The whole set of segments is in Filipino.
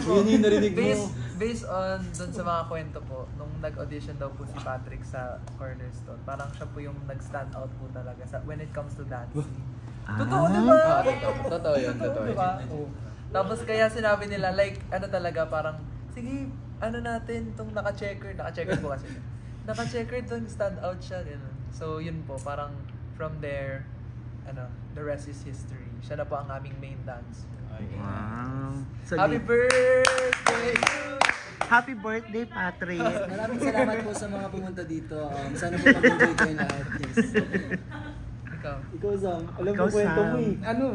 Yun yung narinig mo. Based on dun sa mga kwento po, nung nag-audition daw po si Patrick sa Cornerstone, parang siya po yung nag-stand out po talaga when it comes to dancing. Totoo, diba? Totoo yun. Diba? Oh. Tapos kaya sinabi nila, like, ano talaga, parang, sige, ano natin, itong naka-checkered po kasi. Naka-checkered itong stand out siya, gano'n. So, yun po, parang from there, the rest is history. Siya na po ang aming main dance. Wow. So, Happy birthday! Happy birthday, Patrick! Maraming salamat po sa mga pumunta dito. Sana po mag-enjoy kayo lahat. Yes. Ikaw, Sam. Alam mo kwento mo eh. Ano?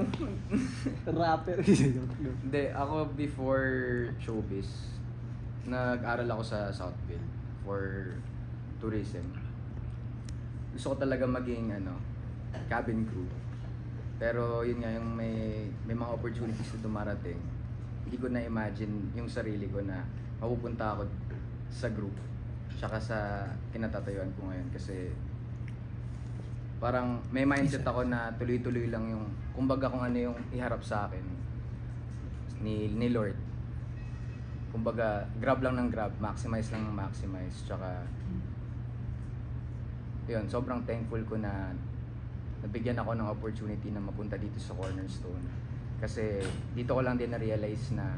Rapper. Hindi, ako before showbiz, nag-aral ako sa Southville for tourism. Gusto ko talaga maging cabin crew. Pero yun nga, yung may mga opportunities na dumarating, hindi ko na-imagine yung sarili ko na mapupunta ako sa group tsaka sa kinatatayuan ko ngayon kasi parang may mindset ako na tuloy-tuloy lang yung kumbaga kung ano yung iharap sa akin ni Lord. Kumbaga grab lang ng grab, maximize lang ng maximize tsaka yun, sobrang thankful ko na nabigyan ako ng opportunity na mapunta dito sa Cornerstone. Kasi dito ko lang din na-realize na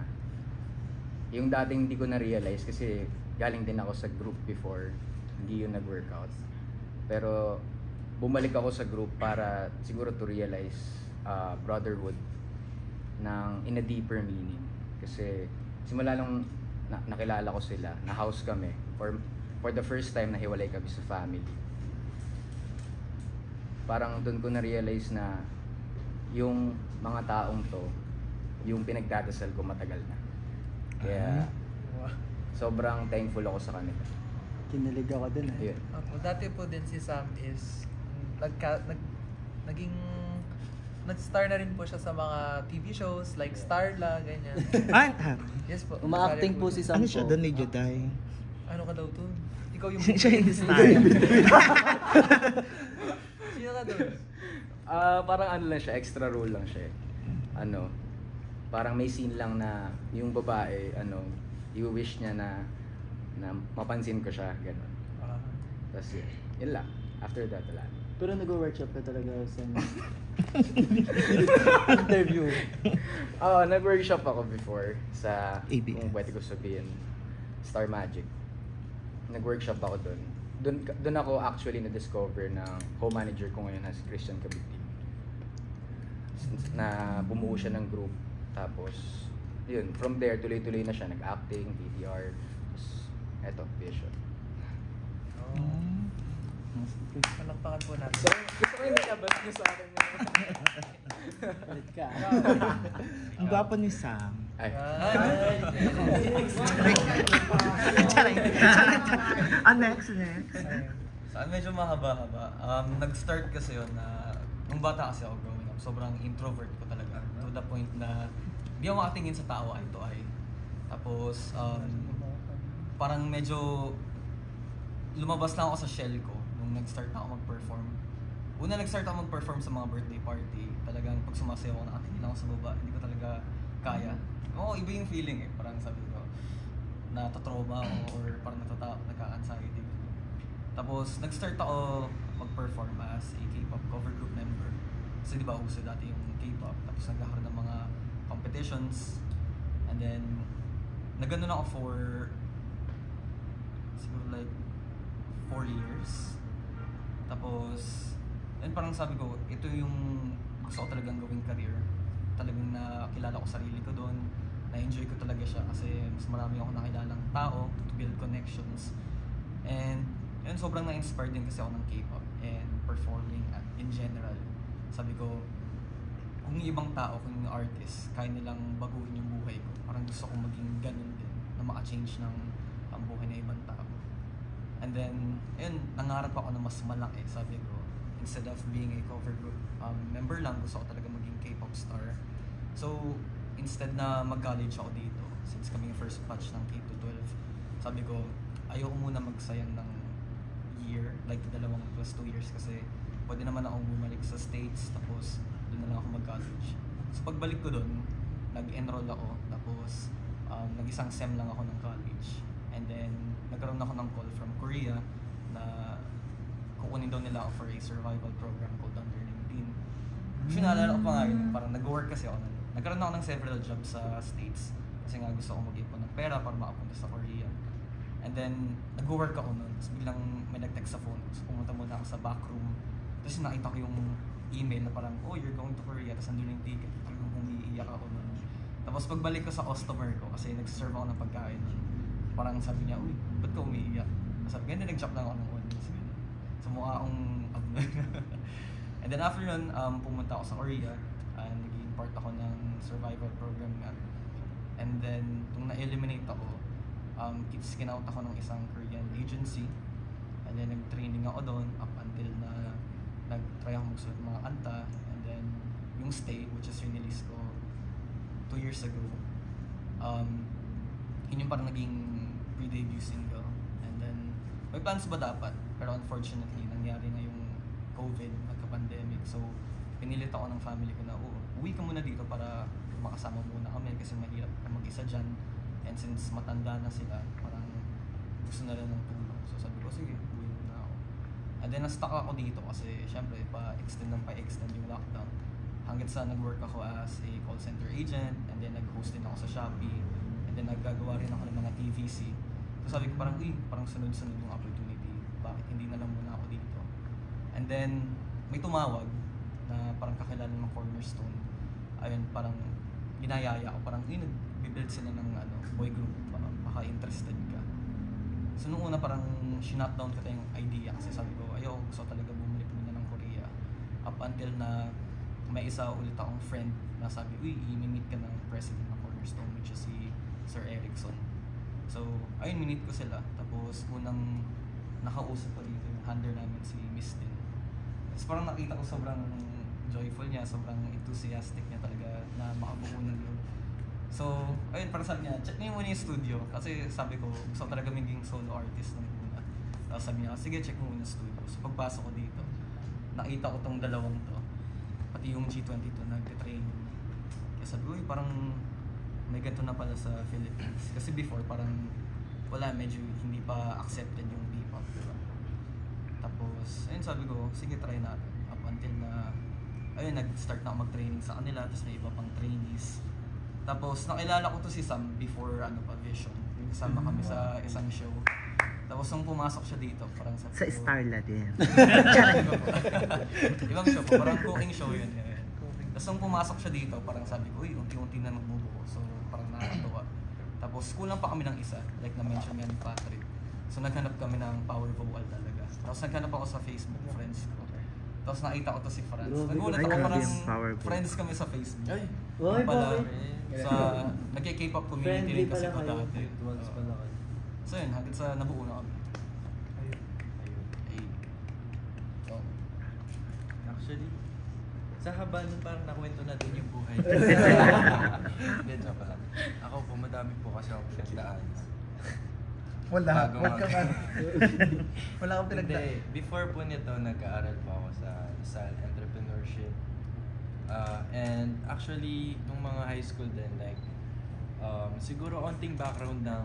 yung dating hindi ko na-realize kasi galing din ako sa group before, hindi yun nag-workout. Pero bumalik ako sa group para siguro to realize brotherhood in a deeper meaning. Kasi simula lang nakilala ko sila, na-house kami for the first time na hiwalay kami sa family. Parang doon ko na-realize na yung mga taong to, yung pinagdadasal ko matagal na. Kaya sobrang thankful ako sa kanila. Kinilig ako din eh. Yun. Dati po din si Sam is nag-star na rin po siya sa mga TV shows like Starla, ganyan. Yes po. Uma-acting po si Sam. Ano siya doon ni Juday? Ano ka daw to? Ikaw yung Siya yung star. Sino ka doon? Parang ano lang siya, extra role lang siya. Parang may scene lang na yung babae, i-wish niya na mapansin ko siya, gano'n. Tapos yun lang. After that, wala. Pero nag-workshop ka talaga sa interview. Nag-workshop ako before sa, ABS. kung pwede ko sabihin, Star Magic. Nag-workshop ako doon. Doon ako actually na-discover na home manager ko ngayon as Christian Kabiti. Na bumuo siya ng group. Tapos, yun, from there, tuloy-tuloy na siya. Nag-acting, VDR, tapos, eto, vision. Palakpakan po natin. So, gusto ko yung nilabas niyo sa akin yun. Ulit ka. Ang gwapo ni Sam. Ay. Charay. Next. Saan medyo mahaba-haba. Nag-start kasi yun na, nung bata kasi ako growing up, sobrang introvert ko talaga. To the point na, di ako makatingin sa tao eye to eye. Tapos, parang medyo lumabas lang ako sa shell ko nung nag-start na ako mag-perform. Una nag-start ako mag-perform sa mga birthday party. Talagang pag sumasayaw ako, nakatingin ako sa baba, hindi ko talaga kaya. Oo, iba yung feeling eh. Parang sabi ko, natatrauma ako or parang nagka-anxiety. Tapos, nag-start ako mag-perform as a K-pop cover group member. Kasi di ba uso dati yung K-pop. Tapos nagkakaroon ng mga competitions. And then, nag-ano ako for siguro like 4 years. Tapos, and parang sabi ko, ito yung gusto ko talagang gawing career. Talagang nakilala ko sarili ko doon. Na-enjoy ko talaga siya kasi mas marami ako nakilalang tao to build connections. And yun, sobrang na-inspired din kasi ako ng K-pop and performing in general. Sabi ko, kung yung ibang tao, kung yung artist, kaya nilang baguhin yung buhay ko. Parang gusto kong maging ganun din, na maka-change ng ang buhay ng ibang tao. And then, yun, nangarap ako na mas malaki. Sabi ko, instead of being a cover group member lang, gusto ko talaga maging K-pop star. So, instead na mag-college ako dito, since kami yung first batch ng K-12, sabi ko, ayoko muna magsayang ng year, like 2 plus 2 years kasi pwede naman akong bumalik sa States tapos doon na lang ako mag-college. So pagbalik ko doon, nag-enroll ako tapos nag-isang SEM lang ako ng college. And then, nagkaroon ako ng call from Korea na kukunin daw nila ako for a survival program called Under 19. Kasi naalala ko pa nga yun, parang nag-work kasi ako. Nagkaroon ako ng several jobs sa States kasi nga gusto ko mag-ipon ng pera para makapunta sa Korea. And then, nag-work ako nun. Tapos biglang may nag-text sa phone. So, pumunta muna ako sa back room. Tapos nakita ko yung email na parang, oh, you're going to Korea. Tapos andun yung ticket. Talagang umiiyak ako nun. Tapos pagbalik ko sa customer ko, kasi nag-serve ako ng pagkain nun, parang sabi niya, uy, ba't ka umiiyak? Sabi, ganyan, nag-chop lang ako ng audience. So, mukha akong And then after nun, pumunta ako sa Korea. Naging part ako ng survival program nga. And then, nung na-eliminate ako, skin-out ako ng isang Korean agency. And then, nag-training ako doon up until na nag-try ako magsulat ng mga kanta. And then, yung Stay, which is release ko 2 years ago, yun yung parang naging pre-debut single. And then, may plans ba dapat? Pero unfortunately, nangyari na yung COVID, nagka-pandemic. So, pinilit ako ng family ko na, uwi ka muna dito para makasama muna kami kasi mahirap mag-isa dyan. And since matanda na sila, parang gusto na rin ng tulong. So sabi ko, sige, uwi muna ako. And then na-stuck ako dito kasi syempre pa-extend yung lockdown. Hanggang sa nag-work ako as a call center agent, and then nag-host din ako sa Shopee, and then naggagawa rin ako ng mga TVC. So sabi ko parang, parang sunod-sunod yung opportunity. Bakit hindi na lang muna ako dito? And then may tumawag na parang kakilala ng Cornerstone. Ayun, parang ginayaya ako, parang nag-build sila ng boy group, parang baka interested ka. So nung una parang shinut down ko yung idea kasi sabi ko, ayaw, gusto talaga bumalik muna ng Korea. Up until na may isa ulit akong friend na sabi, i-meet ka ng president ng Cornerstone, which is si Sir Erickson. So ayun, minit ko sila. Tapos unang nakausap ko dito yung handler namin, si Miss Tin. Tapos parang nakita ko sobrang joyful niya, sobrang enthusiastic niya talaga na makabuo ng loob. So, ayun, parang sabi niya, check niyo muna yung studio. Kasi sabi ko, gusto talaga maging solo artist ng una. Tapos sabi niya, sige, check mo muna studio. So, pagpasok ko dito, nakita ko tong dalawang to. Pati yung G22 nag-training. Kaya sabi ko, parang may ganito na pala sa Philippines. Kasi before, parang wala, medyo hindi pa accepted yung P-pop, diba? Tapos, ayun, sabi ko, sige, try natin. Up until na, ayun, nag-start na ako mag-training sa kanila, tapos may iba pang trainees. Tapos, nakilala ko to si Sam before, Vision. Kasama kami sa isang show. Tapos, nung pumasok siya dito, parang sabi Sa ko, Starla din. ibang show po, parang cooking show yun. Tapos, nung pumasok siya dito, parang sabi ko, unti-unti na nagbubuo. So, parang nakakatawa. Tapos, kulang pa kami ng isa, like na-mention nga ni Patrick. So, naghanap kami ng power vocal talaga. Tapos, naghanap ako sa Facebook friends ko. Tapos nakita ko to si Franz. Nagulat ako, parang friends kami sa Facebook. Ay, pala, sa nagki-K-pop community rin kasi ko dati. So yun, hanggang sa nabuo na kami. Actually, sa haba nun parang nakwento natin yung buhay. Hindi, joke lang. Ako po, madami po kasi ako pinagdaan. Wala. Wala kang pinagdaan. Before po nito, nag-aaral po ako sa entrepreneurship. And actually, nung mga high school din, like, siguro onting background ng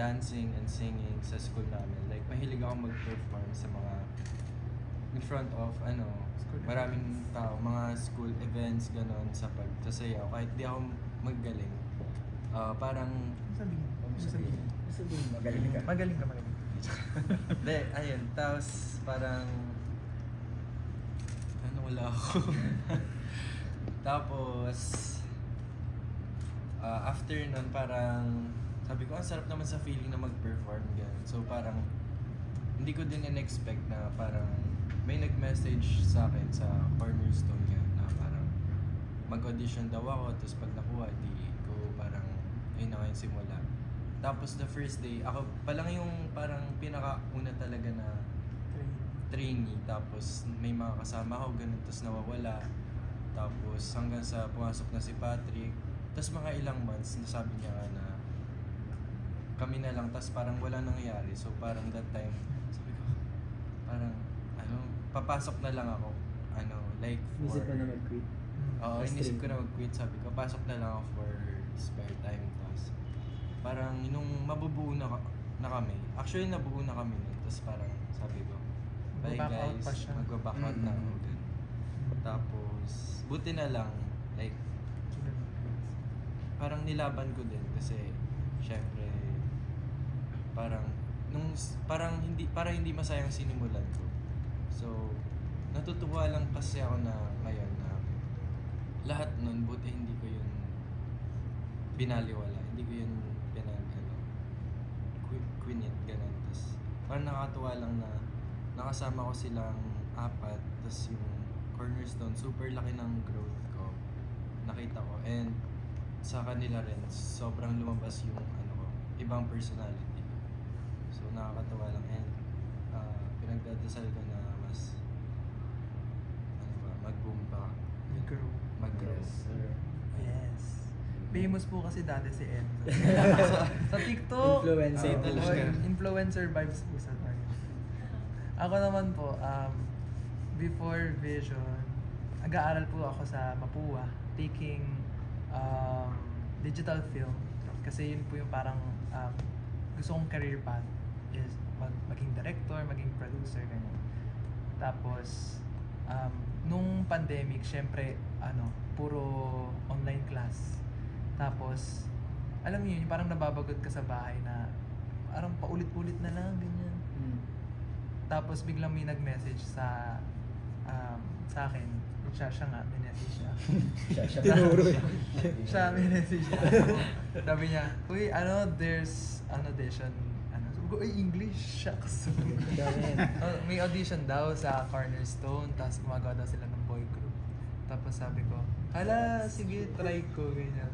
dancing and singing sa school namin. Like, mahilig ako mag-perform sa mga in front of, maraming tao, mga school events, ganon, sa pagsasayaw. Kahit di ako magaling, parang, Magaling ka. Hindi, ayun. Tapos parang wala ako. Tapos after nun parang sabi ko, ang sarap naman sa feeling na mag-perform ganun. So parang hindi ko din in-expect na parang may nag-message sa akin sa Cornerstone na parang mag-audition daw ako. Tapos pag nakuha, di ko parang ayun na yung simula. Tapos the first day, ako pa lang yung parang pinakauna talaga na trainee. Tapos may mga kasama ako, ganun, tapos nawawala. Tapos hanggang sa pumasok na si Patrick. Tapos mga ilang months, nasabi niya na kami na lang, tapos parang wala nangyayari. So parang that time, sabi ko, parang, papasok na lang ako. Like for... Inisip mo na mag-quit? Oo, inisip ko na mag-quit. Sabi ko, pasok na lang ako for spare time. Tapos parang nung mabubuo na kami, actually nabuo na kami nun, tapos parang sabi ko, bye Mag-back out guys, pa siya. magbaback out na ako. Tapos, buti na lang, like, parang nilaban ko din kasi, syempre, parang hindi masayang sinimulan ko. So, natutuwa lang kasi ako na ngayon na lahat nun, buti hindi ko yun binaliwala, hindi ko yun quinit, ganun. Tapos, parang nakatuwa lang na nakasama ko silang apat, tapos yung Cornerstone, super laki ng growth ko, nakita ko, and sa kanila rin, sobrang lumabas yung ibang personality ko. So, nakakatuwa lang, and pinagdadasal ko na mas mag-boom pa. Mag-grow. Yes. Famous po kasi dati si Enzo. Sa TikTok. Influencer. Influencer vibes po sa tayo. Ako naman po, before Vision, nag-aaral po ako sa Mapua, taking digital film. Kasi yun po yung parang gusto kong career path is maging director, maging producer, ganyan. Tapos, nung pandemic, syempre, puro online class. Tapos, alam niyo yun, parang nababagod ka sa bahay na parang paulit-ulit na lang, ganyan. Tapos, biglang may nag-message sa akin. Siya nga, may message siya. Tinuro Siya, may message siya. Sabi niya, uy, there's an audition. Sabi ko, English, shucks. May audition daw sa Cornerstone, tapos gumagawa daw sila ng boy group. Tapos sabi ko, hala, sige, try ko, ganyan.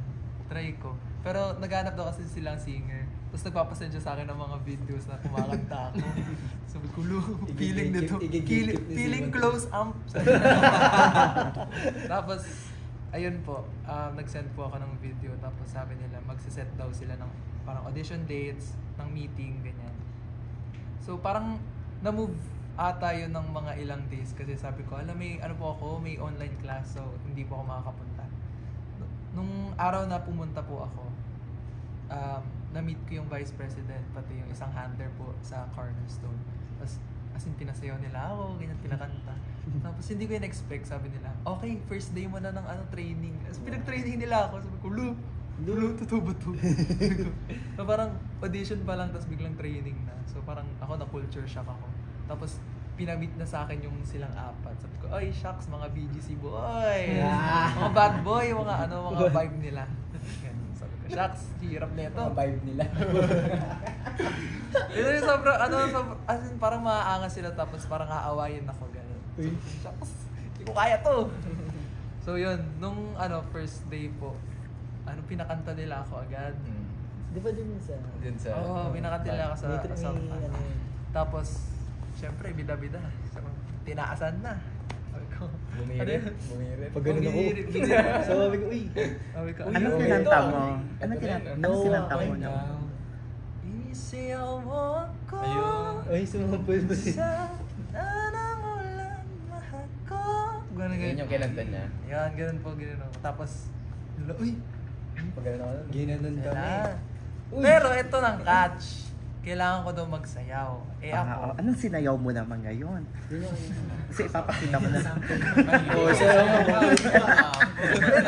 Try ko. Pero naghanap daw kasi silang singer. Tapos nagpapasend siya sa akin ng mga videos na kumakanta ako. Sabi ko, feeling nito. Feeling close amp. Tapos, ayun po, nag-send po ako ng video. Tapos sabi nila, magsiset daw sila ng parang audition dates, ng meeting, ganyan. So parang na-move ata yun ng mga ilang days. Kasi sabi ko, may online class. So hindi po ako makakapunta. Nung araw na pumunta po ako, na-meet ko yung vice president, pati yung isang handler po sa Cornerstone. Tapos, as in, pinasayaw nila ako, ganyan, pinakanta. Tapos, hindi ko in-expect, sabi nila, okay, first day mo na ng training. Tapos, pinag-training nila ako. Sabi ko, totoo ba to? So, parang audition pa lang, tapos biglang training na. So, parang ako, na-culture shock ako. Tapos, pinamit na sa akin yung silang apat. Sabi ko, ay, shucks, mga BGC boy! Mga bad boy, mga vibe nila. Sabi ko, shucks, hirap na ito. Mga vibe nila. Ito yung sobrang, as in, parang maaangas sila, tapos parang aawayin ako, gano'n. So, shucks, hindi ko kaya to. So yun, nung first day po, pinakanta nila ako agad. Di ba din sa... Oo, pinakanta nila ako sa tapos, syempre, bida-bida. So, tinaasan na. Sabi ko, Bumirit. Pag ganun ako. So, sabi ko, uy. Anong kinanta mo? Anong kinanta mo? Isiyawan ko. Ay, sumapul ba siya? Sa nanangulan mahal ko. Yun yung kinanta niya. Yan, ganun po, ganun ako. Tapos, uy. Pag ganun ako, ginanon kami. Pero ito ng catch. Kailangan ko daw magsayaw. Ako. Anong sinayaw mo naman ngayon? Kasi ipapakita mo na. Oo, sayaw mo.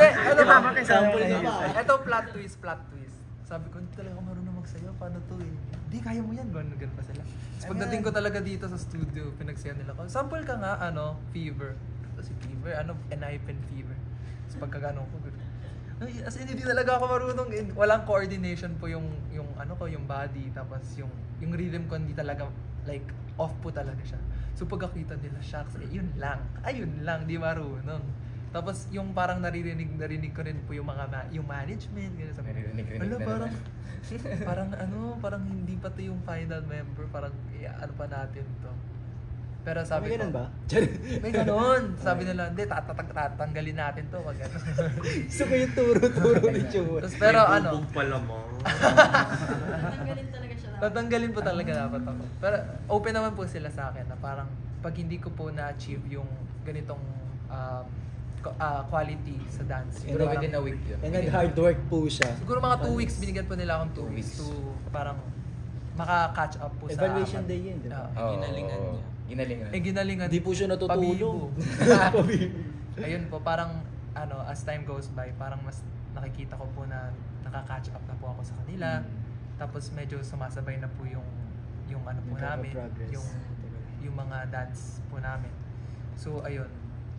Hindi, Sample na ba? Ito, plot twist. Sabi ko, hindi talaga ako marunong magsayaw. Paano to eh? Hindi, kaya mo yan. Ganun pa sila. Tapos pagdating ko talaga dito sa studio, pinagsayaw nila ko. Sample ka nga, fever. Tapos si fever, pen fever. Tapos pagkagano ko, as in, hindi talaga ako marunong. Walang coordination po yung body. Tapos yung rhythm ko hindi talaga, like, off po talaga siya. So pagkakita nila, shucks, yun lang, di marunong. Tapos yung parang narinig ko rin po yung yung management. Ganun, sabi, parang hindi pa to yung final member. Parang, pa natin to. Pero sabi may ganun ko, ba? May ganun. Sabi nila, hindi, tatanggalin natin to. Wag ano. Gusto ko yung turo ni Chua. Tapos pero pala mo. Tatanggalin talaga siya. tatanggalin po talaga dapat ako. Pero open naman po sila sa akin na parang pag hindi ko po na-achieve yung ganitong quality sa dance. Siguro Parang- within a week yun. And nag-hard work po siya. Siguro mga 2 weeks, binigyan po nila akong 2 2 weeks weeks. to parang maka-catch up po sa Evaluation apat. day yun, di ba? Ah. Ginalingan niya. Ginalingan. Ginalingan. Hindi po siya natutulog. Pabibo. Ayun po, parang as time goes by, parang mas nakikita ko po na nakaka-catch up na po ako sa kanila. Tapos medyo sumasabay na po yung ano po namin, Nagkaka-progress. yung mga dance po namin. So ayun,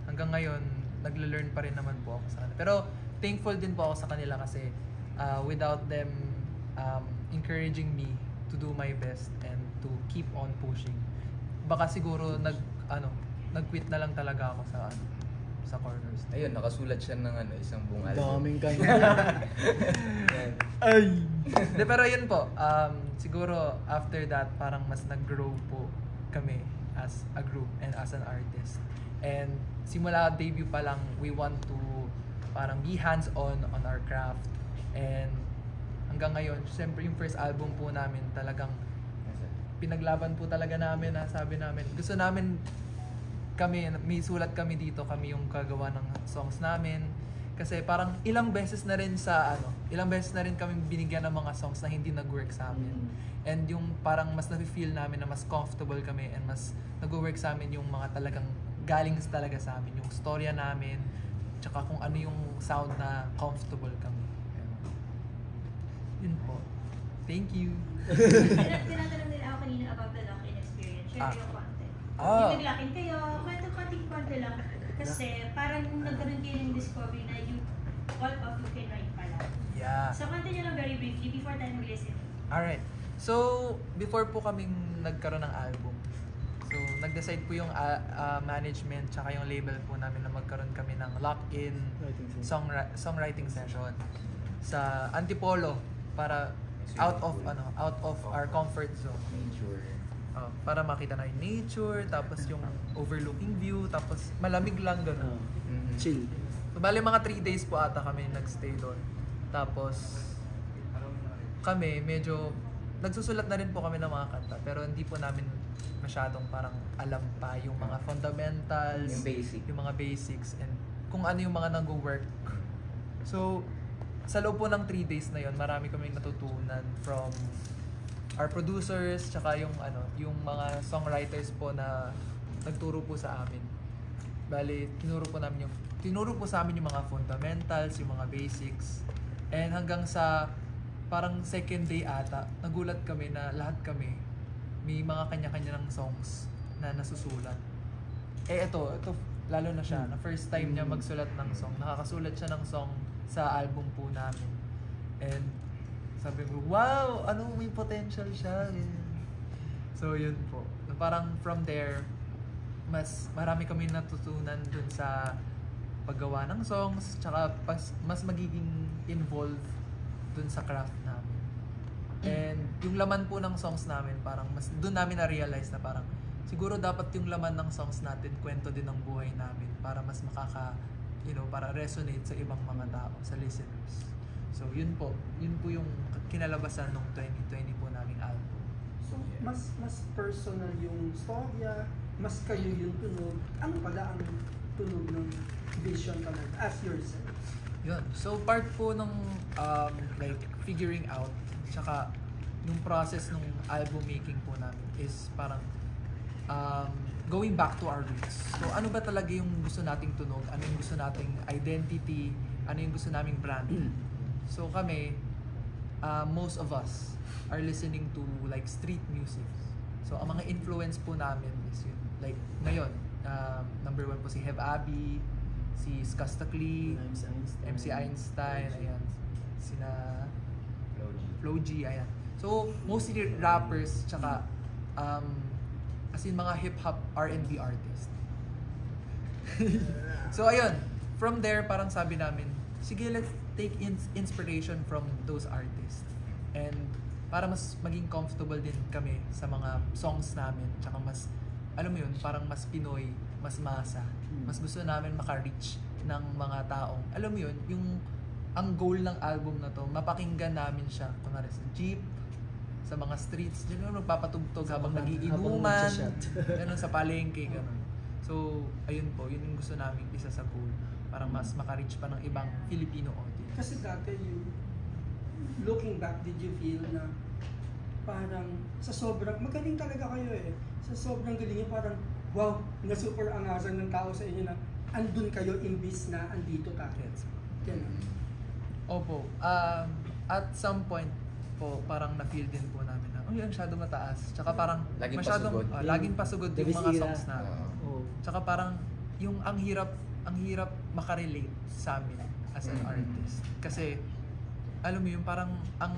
hanggang ngayon nagle-learn pa rin naman po ako sa kanila. Pero thankful din po ako sa kanila kasi without them encouraging me to do my best and to keep on pushing, baka siguro nag-quit na lang talaga ako sa corners. Ayun, nakasulat siya ng isang buong album. Daming kanya. Ay! De, pero yun po, siguro after that, parang mas nag-grow po kami as a group and as an artist. And simula debut pa lang, we want to parang be hands-on on our craft. And hanggang ngayon, siyempre yung first album po namin talagang pinaglaban po talaga namin na sabi namin, gusto namin may sulat kami dito, kami yung kagawa ng songs namin. Kasi parang ilang beses na rin kami binigyan ng mga songs na hindi nag-work sa amin. And yung parang mas na-feel namin na mas comfortable kami and mas nag-work sa amin yung mga talagang galing talaga sa amin, yung storya namin, tsaka kung ano yung sound na comfortable kami. Yun po. Thank you. Tinatanong nila ako kanina about the lock-in experience. Share Ah. yung content. Ah. Yung nag-lock-in kayo, konting-konti lang. Kasi parang nagkaroon kayo ng discovery na all of you can write pala. Yeah. So, kwento nyo lang very briefly before tayo mag-listen. Alright. So, before po kaming nagkaroon ng album, so nag-decide po yung management tsaka yung label po namin na magkaroon kami ng lock-in songwriting session sa Antipolo para out of our comfort zone. Nature. Para makita na yung nature, tapos yung overlooking view, tapos malamig lang gano'n. Chill. So, bali mga 3 days po ata kami nagstay doon. Tapos kami medyo nagsusulat na rin po kami ng mga kanta, pero hindi po namin masyadong parang alam pa yung mga fundamentals, yung mga basics and kung ano yung mga nag-work. So sa loob po ng 3 days na yon, marami kaming natutunan from our producers tsaka yung mga songwriters po na nagturo po sa amin. Bali, tinuro po sa amin yung mga fundamentals, yung mga basics. And hanggang sa parang second day ata, nagulat kami na lahat kami may mga kanya-kanya ng songs na nasusulat. Ito lalo na siya, na first time niya magsulat ng song. Nakakasulat siya ng song sa album po namin. And sabi ko, wow, may potential siya. So yun po. Parang from there, mas marami kami natutunan dun sa paggawa ng songs, tsaka mas magiging involved dun sa craft namin. And yung laman po ng songs namin, parang mas dun namin na-realize na parang siguro dapat yung laman ng songs natin kwento din ng buhay namin para mas para resonate sa ibang mga tao, sa listeners. So yun po yung kinalabasan ng 2020 po naming album. So mas personal yung storya, mas kayo yung tunog. Ano pala ang tunog ng vision talaga as yourselves? Yun. So part po ng like figuring out tsaka yung process ng album making po namin is parang going back to our roots. So ano ba talaga yung gusto nating tunog? Ano yung gusto nating identity? Ano yung gusto naming brand? So kami, most of us are listening to like street music. So ang mga influence po namin is yun. Like ngayon, number 1 po si Hev Abi, si Skastakli, MC Einstein, ayan, sina Flo G, ayan. So mostly rappers, tsaka as in mga hip-hop R&B artists. So ayun, from there parang sabi namin, sige, let's take inspiration from those artists. And para mas maging comfortable din kami sa mga songs namin, tsaka mas, alam mo yun, parang mas Pinoy, mas masa. Mas gusto namin maka-reach ng mga taong, alam mo yun, ang goal ng album na to, mapakinggan namin siya, kunwari sa jeep, sa mga streets, yun yung magpapatugtog habang nagiinuman, ganun, sa palengke, ganun. So, ayun po, yun yung gusto namin, isa sa goal. para mas maka-reach pa ng ibang Filipino audience. Kasi dati looking back, did you feel na parang sa sobrang, magaling talaga kayo sa sobrang galing parang, wow, na super angasan ng tao sa inyo na andun kayo imbis na andito tayo. Ganun. Opo. At some point po, parang na-feel din po namin na, masyado mataas. Tsaka parang Laging masyadong, pasugod. laging pasugod yung mga Dabis-ira. songs namin. Tsaka parang, yung ang hirap makarelate sa amin as an artist. Kasi, alam mo yun, parang ang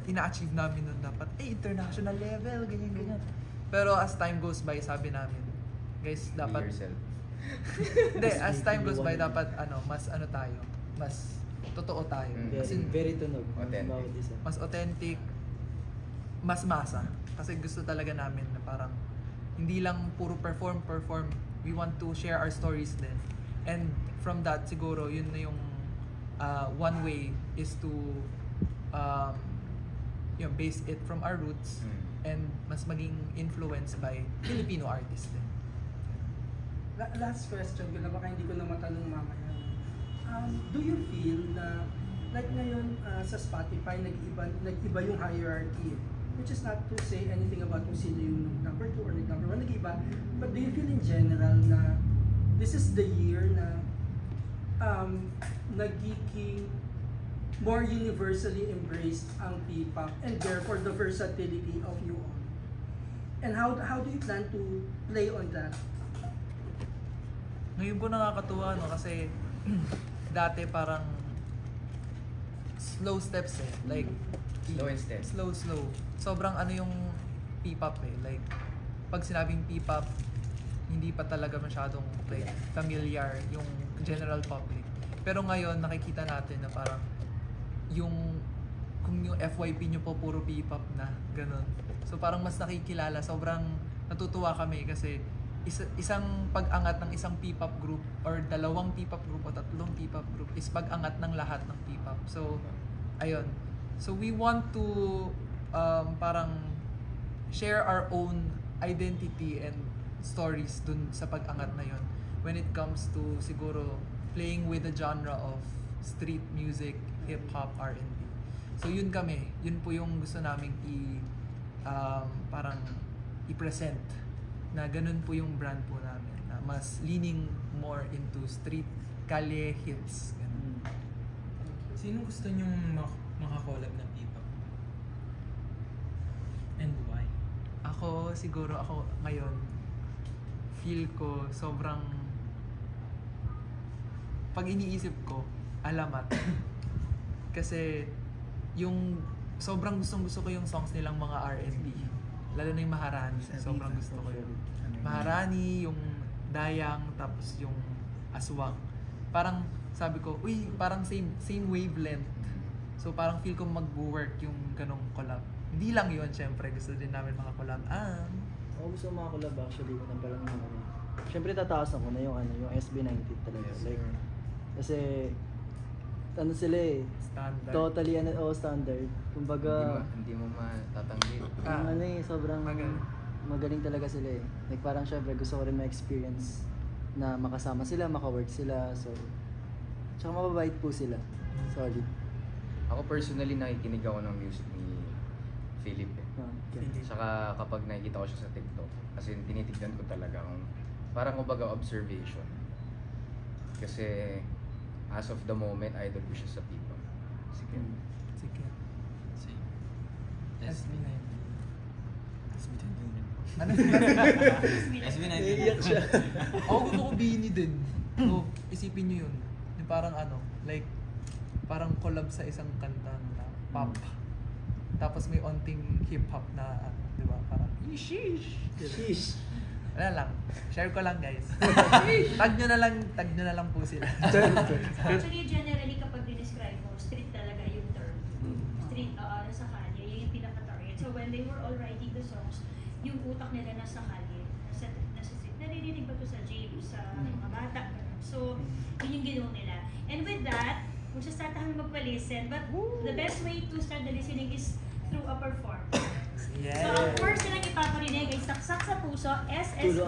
ina-achieve namin nun dapat, international level, ganyan. Pero as time goes by, sabi namin, guys, dapat... Be yourself. Hindi, as time goes by, dapat mas tayo, mas totoo tayo. Very tunog. Authentic. Bawat isa. Mas authentic, mas masa. Kasi gusto talaga namin na parang hindi lang puro perform. We want to share our stories din. And from that, siguro, yun na yung one way is to base it from our roots and mas maging influenced by Filipino artists din. Last question ko na, baka hindi ko na matanong mamaya. Do you feel na, like ngayon sa Spotify, nag-iba yung hierarchy, which is not to say anything about kung sino yung number 2 or number 1, nag-iba. But do you feel in general na this is the year na nagiging more universally embraced ang P-pop and therefore the versatility of you all? And how do you plan to play on that? Ngayon po nakakatuwa, no? Kasi dati parang slow steps like Slow and steady. slow. Sobrang yung P-pop like pag sinabing P-pop, hindi pa talaga masyadong like familiar yung general public. Pero ngayon nakikita natin na parang kung yung FYP nyo po puro P-pop na, ganun. So parang mas nakikilala, sobrang natutuwa kami kasi isang pag-angat ng isang P-pop group or dalawang P-pop group o tatlong P-pop group is pag-angat ng lahat ng P-pop. So, ayun. So we want to parang share our own identity and stories dun sa pag-angat na yun when it comes to siguro playing with the genre of street music, hip-hop, R&B. So yun kami, yun po yung gusto naming parang i-present na ganun po yung brand po namin na mas leaning more into street, kalye hits. Ganun. Sino gusto nyong makakolab ng P-pop? And why? Ako ngayon feel ko sobrang pag iniisip ko Alamat. Kasi yung sobrang gusto ko yung songs nilang mga R&B. Lalo na yung Maharani. Sobrang gusto ko yun. Maharani, yung Dayang, tapos yung Aswang. Parang sabi ko, parang same wavelength. So parang feel ko mag-work yung ganong collab. Hindi lang yun, syempre. Gusto din namin makakolab. Ako gusto makakolab actually. Unang palang syempre tataasan ko na yung yung SB19 talaga. Yes, like, kasi sila Standard. Totally standard. Kumbaga Hindi mo matatanggi. sobrang magaling talaga sila Like parang syempre gusto ko rin ma-experience na makasama sila, maka-work sila. So tsaka mababait po sila. Solid. Ako personally nakikinig ako ng music ni Philip Okay. Saka kapag nakikita ko siya sa TikTok, kasi tinitignan ko talaga kung parang kumbaga observation. Kasi as of the moment, idol ko siya sa P-pop. Sige. SB19. Ano? SB19. Naiiyak siya. Ako gusto ko Bini din. So, isipin nyo yun. Yung parang like, parang collab sa isang kanta na pop. Tapos may onting hip-hop na, di ba? Parang, sheesh! Wala lang. Share ko lang, guys. Tag nyo na lang po sila. Actually, generally, kapag dinescribe mo, street talaga yung term. Street, nasa kalye, yun yung pinaka-target. So when they were all writing the songs, yung utak nila nasa kalye, nasa street. Naririnig ba ito sa jail, sa mga bata? So, yun yung ginawa nila. And with that, magsastart kami magpa-listen. But the best way to start the listening is through a performance. Yes. So, ang first na lang ipaparinig ay Saksak sa Puso, SS